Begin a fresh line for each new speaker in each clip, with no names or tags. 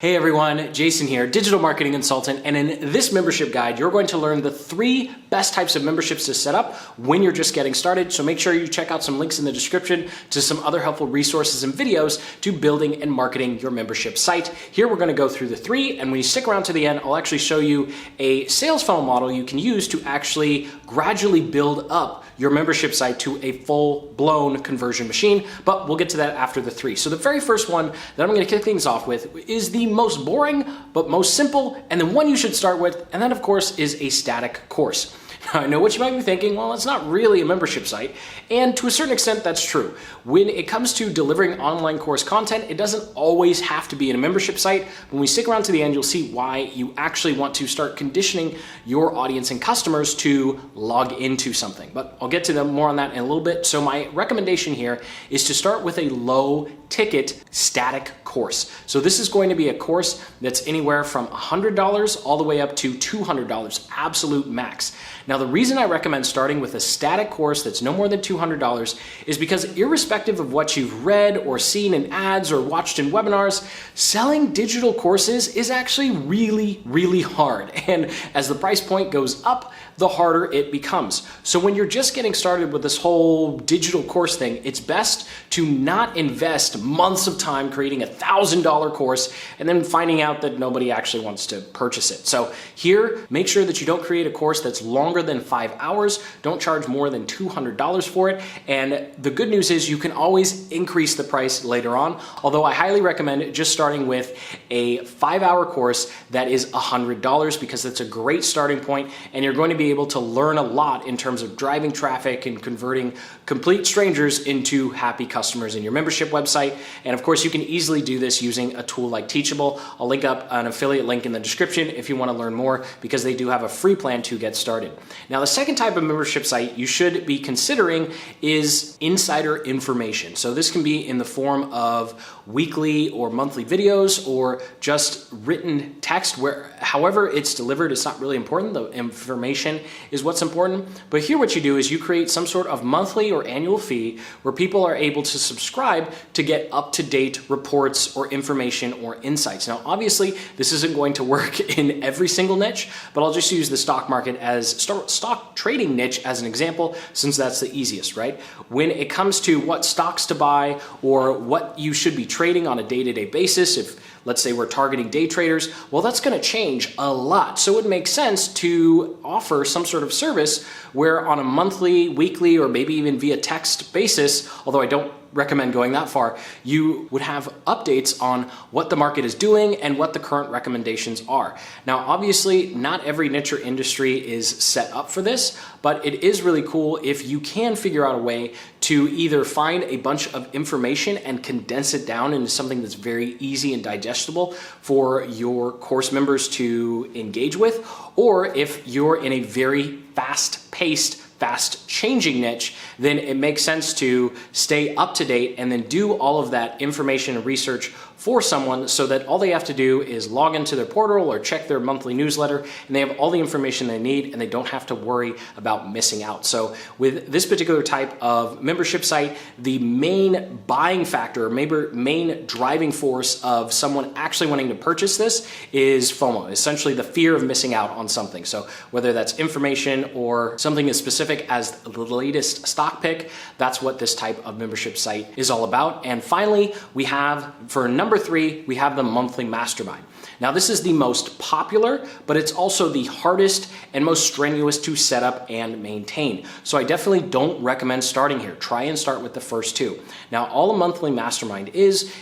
Hey everyone, Jason here, digital marketing consultant, and in this membership guide, you're going to learn the 3 best types of memberships to set up when you're just getting started. So make sure you check out some links in the description to some other helpful resources and videos to building and marketing your membership site. Here we're going to go through the 3, and when you stick around to the end, I'll actually show you a sales funnel model you can use to actually gradually build up your membership site to a full-blown conversion machine, but we'll get to that after the 3. So the very first one that I'm going to kick things off with is the most boring, but most simple, and the one you should start with, and that of course is a static course. Now, I know what you might be thinking, well, it's not really a membership site, and to a certain extent that's true. When it comes to delivering online course content, it doesn't always have to be in a membership site. When we stick around to the end, you'll see why you actually want to start conditioning your audience and customers to log into something, but I'll get to more on that in a little bit. So my recommendation here is to start with a low ticket static course. So this is going to be a course that's anywhere from $100 all the way up to $200, absolute max. Now, the reason I recommend starting with a static course that's no more than $200 is because irrespective of what you've read or seen in ads or watched in webinars, selling digital courses is actually really, really hard. And as the price point goes up, the harder it becomes. So when you're just getting started with this whole digital course thing, it's best to not invest months of time creating a $1,000 course and then finding out that nobody actually wants to purchase it. So here, make sure that you don't create a course that's longer than 5 hours. Don't charge more than $200 for it. And the good news is you can always increase the price later on, although I highly recommend just starting with a 5-hour course that is $100 because that's a great starting point, and you're going to be able to learn a lot in terms of driving traffic and converting complete strangers into happy customers in your membership website. And of course, you can easily do this using a tool like Teachable. I'll link up an affiliate link in the description if you want to learn more, because they do have a free plan to get started. Now, the second type of membership site you should be considering is insider information. So this can be in the form of weekly or monthly videos or just written text, where however it's delivered, it's not really important. The information is what's important. But here what you do is you create some sort of monthly or annual fee where people are able to subscribe to get up-to-date reports or information or insights. Now, obviously, this isn't going to work in every single niche, but I'll just use the stock market as stock trading niche as an example, since that's the easiest, right? When it comes to what stocks to buy or what you should be trading on a day-to-day basis, if let's say we're targeting day traders, well, that's going to change a lot. So it makes sense to offer some sort of service where on a monthly, weekly, or maybe even via text basis, although I don't recommend going that far, you would have updates on what the market is doing and what the current recommendations are. Now, obviously, not every niche or industry is set up for this, but it is really cool if you can figure out a way to either find a bunch of information and condense it down into something that's very easy and digestible for your course members to engage with, or if you're in a very fast-paced, fast-changing niche, then it makes sense to stay up to date and then do all of that information and research for someone so that all they have to do is log into their portal or check their monthly newsletter, and they have all the information they need and they don't have to worry about missing out. So with this particular type of membership site, the main buying factor, or maybe main driving force of someone actually wanting to purchase this is FOMO, essentially the fear of missing out on something. So whether that's information or something as specific as the latest stock pick, that's what this type of membership site is all about. And finally, we have, for number 3, we have the monthly mastermind. Now, this is the most popular, but it's also the hardest and most strenuous to set up and maintain. So I definitely don't recommend starting here. Try and start with the first 2. Now, all a monthly mastermind is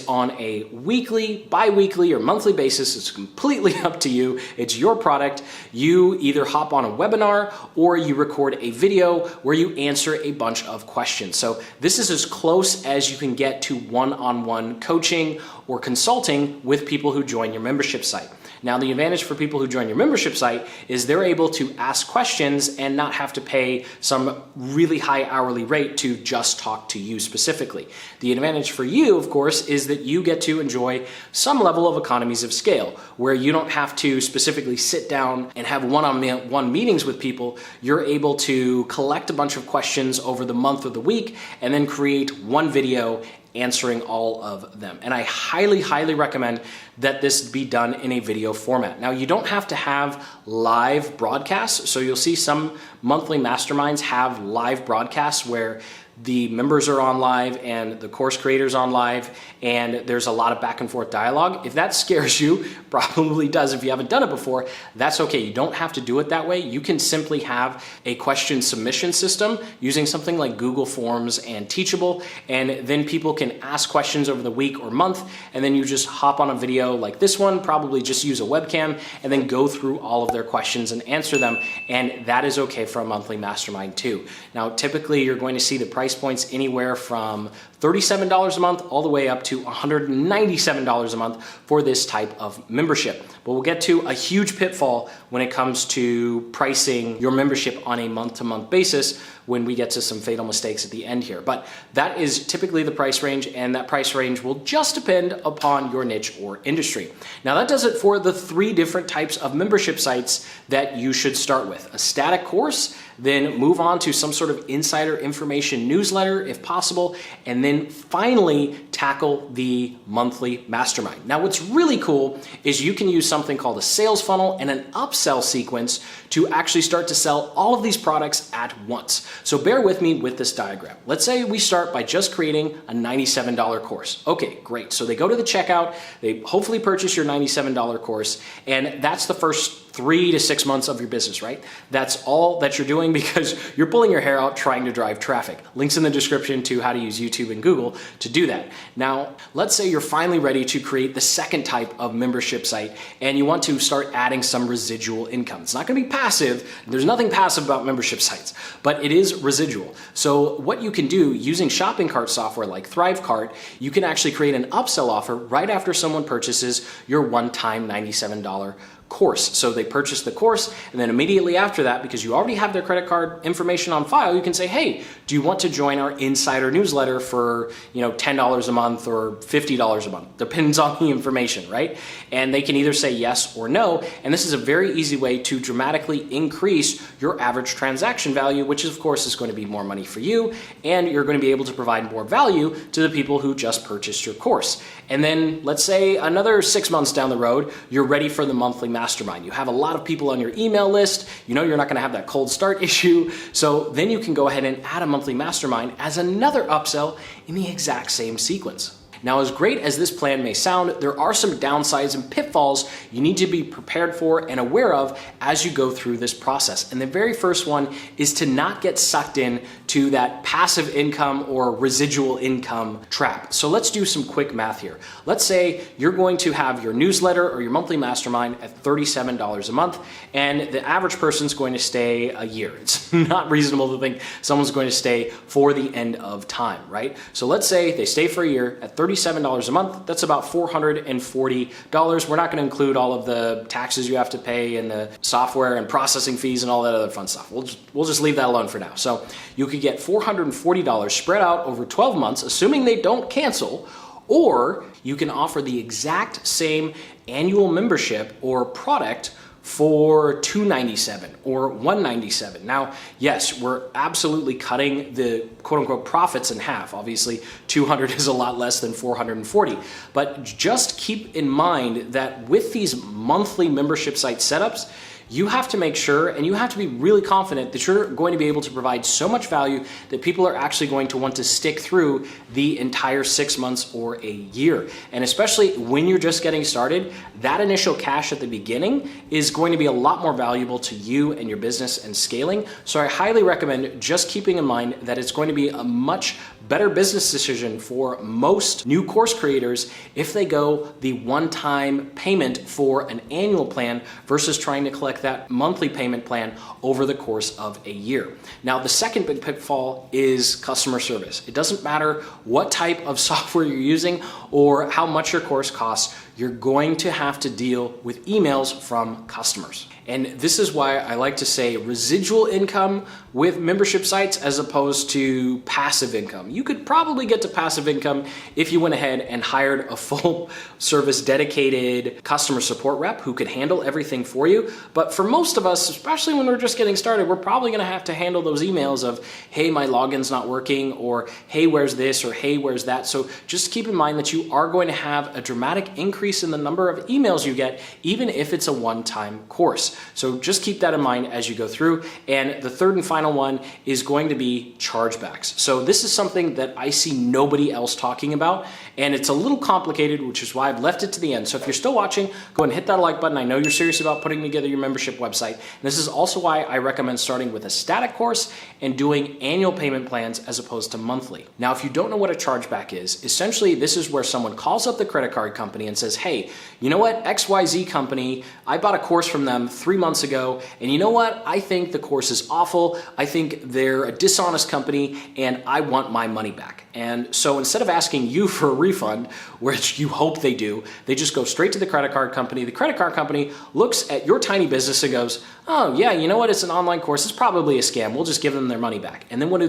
on a weekly, bi-weekly, or monthly basis. It's completely up to you. It's your product. You either hop on a webinar or you record a video where you answer a bunch of questions. So this is as close as you can get to one-on-one coaching or consulting with people who join your membership site. Now, the advantage for people who join your membership site is they're able to ask questions and not have to pay some really high hourly rate to just talk to you specifically. The advantage for you, of course, is that you get to enjoy some level of economies of scale, where you don't have to specifically sit down and have one-on-one meetings with people. You're able to collect a bunch of questions over the month or the week and then create one video answering all of them. And I highly, highly recommend that this be done in a video format. Now, you don't have to have live broadcasts. So you'll see some monthly masterminds have live broadcasts where the members are on live and the course creators on live, and there's a lot of back and forth dialogue. If that scares you, probably does if you haven't done it before, that's okay. You don't have to do it that way. You can simply have a question submission system using something like Google Forms and Teachable, and then people can ask questions over the week or month, and then you just hop on a video like this one, probably just use a webcam, and then go through all of their questions and answer them, and that is okay for a monthly mastermind too. Now, typically you're going to see the price points anywhere from $37 a month all the way up to $197 a month for this type of membership. But we'll get to a huge pitfall when it comes to pricing your membership on a month-to-month basis when we get to some fatal mistakes at the end here. But that is typically the price range, and that price range will just depend upon your niche or industry. Now, that does it for the 3 different types of membership sites that you should start with. A static course, then move on to some sort of insider information newsletter if possible, and then finally tackle the monthly mastermind. Now, what's really cool is you can use something called a sales funnel and an upsell sequence to actually start to sell all of these products at once. So bear with me with this diagram. Let's say we start by just creating a $97 course. Okay, great. So they go to the checkout, they hopefully purchase your $97 course, and that's the first 3 to 6 months of your business, right? That's all that you're doing because you're pulling your hair out trying to drive traffic. Links in the description to how to use YouTube and Google to do that. Now, let's say you're finally ready to create the second type of membership site and you want to start adding some residual income. It's not gonna be passive. There's nothing passive about membership sites, but it is residual. So what you can do using shopping cart software like ThriveCart, you can actually create an upsell offer right after someone purchases your one-time $97 course. So they purchase the course, and then immediately after that, because you already have their credit card information on file, you can say, hey, do you want to join our insider newsletter for, $10 a month or $50 a month? Depends on the information, right? And they can either say yes or no. And this is a very easy way to dramatically increase your average transaction value, which of course is going to be more money for you. And you're going to be able to provide more value to the people who just purchased your course. And then let's say another 6 months down the road, you're ready for the monthly mastermind. You have a lot of people on your email list. You know you're not going to have that cold start issue. So then you can go ahead and add a monthly mastermind as another upsell in the exact same sequence. Now, as great as this plan may sound, there are some downsides and pitfalls you need to be prepared for and aware of as you go through this process. And the very first one is to not get sucked in to that passive income or residual income trap. So let's do some quick math here. Let's say you're going to have your newsletter or your monthly mastermind at $37 a month, and the average person's going to stay a year. It's not reasonable to think someone's going to stay for the end of time, right? So let's say they stay for a year at $37 a month. That's about $440. We're not going to include all of the taxes you have to pay and the software and processing fees and all that other fun stuff. We'll just leave that alone for now. So you could get $440 spread out over 12 months, assuming they don't cancel, or you can offer the exact same annual membership or product for $297 or $197. Now, yes, we're absolutely cutting the quote unquote profits in half. Obviously, 200 is a lot less than 440, but just keep in mind that with these monthly membership site setups, you have to make sure and you have to be really confident that you're going to be able to provide so much value that people are actually going to want to stick through the entire 6 months or a year. And especially when you're just getting started, that initial cash at the beginning is going to be a lot more valuable to you and your business and scaling. So I highly recommend just keeping in mind that it's going to be a much better business decision for most new course creators if they go the one-time payment for an annual plan versus trying to collect that monthly payment plan over the course of a year. Now, the second big pitfall is customer service. It doesn't matter what type of software you're using or how much your course costs, you're going to have to deal with emails from customers. And this is why I like to say residual income with membership sites as opposed to passive income. You could probably get to passive income if you went ahead and hired a full service dedicated customer support rep who could handle everything for you. But for most of us, especially when we're just getting started, we're probably gonna have to handle those emails of, hey, my login's not working, or hey, where's this, or hey, where's that. So just keep in mind that you are going to have a dramatic increase in the number of emails you get, even if it's a one-time course. So just keep that in mind as you go through. And the third and final one is going to be chargebacks. So this is something that I see nobody else talking about, and it's a little complicated, which is why I've left it to the end. So if you're still watching, go and hit that like button. I know you're serious about putting together your membership website. And this is also why I recommend starting with a static course and doing annual payment plans as opposed to monthly. Now, if you don't know what a chargeback is, essentially this is where someone calls up the credit card company and says, hey, you know what, XYZ company, I bought a course from them 3 months ago, and you know what, I think the course is awful. I think they're a dishonest company and I want my money back. And so instead of asking you for a refund, which you hope they do, they just go straight to the credit card company. The credit card company looks at your tiny business and goes, oh yeah, you know what, it's an online course, it's probably a scam, we'll just give them their money back. And then what do?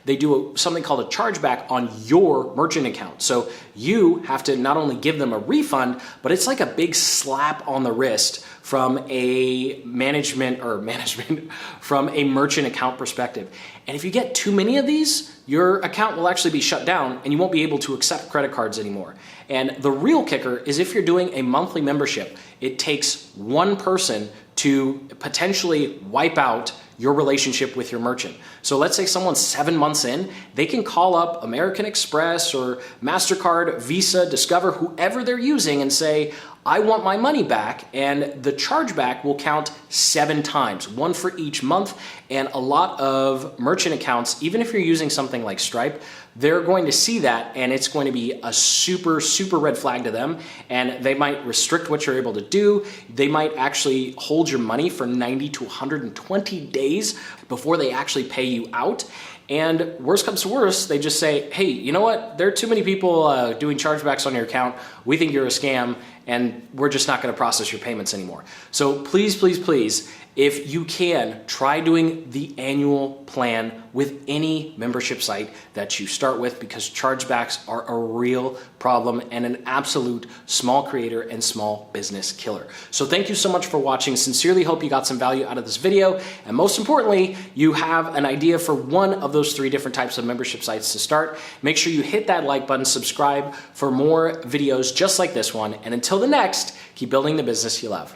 They do something called a chargeback on your merchant account. So you have to not only give them a refund, but it's like a big slap on the wrist from a from a merchant account perspective. And if you get too many of these, your account will actually be shut down and you won't be able to accept credit cards anymore. And the real kicker is if you're doing a monthly membership, it takes one person to potentially wipe out your relationship with your merchant. So let's say someone's 7 months in, they can call up American Express or MasterCard, Visa, Discover, whoever they're using and say, I want my money back, and the chargeback will count 7 times, one for each month. And a lot of merchant accounts, even if you're using something like Stripe, they're going to see that and it's going to be a super, super red flag to them. And they might restrict what you're able to do. They might actually hold your money for 90 to 120 days before they actually pay you out. And worst comes to worst, they just say, hey, you know what? There are too many people doing chargebacks on your account. We think you're a scam and we're just not gonna process your payments anymore. So please, please, please, if you can, try doing the annual plan with any membership site that you start with, because chargebacks are a real problem and an absolute small creator and small business killer. So thank you so much for watching. Sincerely hope you got some value out of this video. And most importantly, you have an idea for one of those 3 different types of membership sites to start. Make sure you hit that like button, subscribe for more videos just like this one. And until the next, keep building the business you love.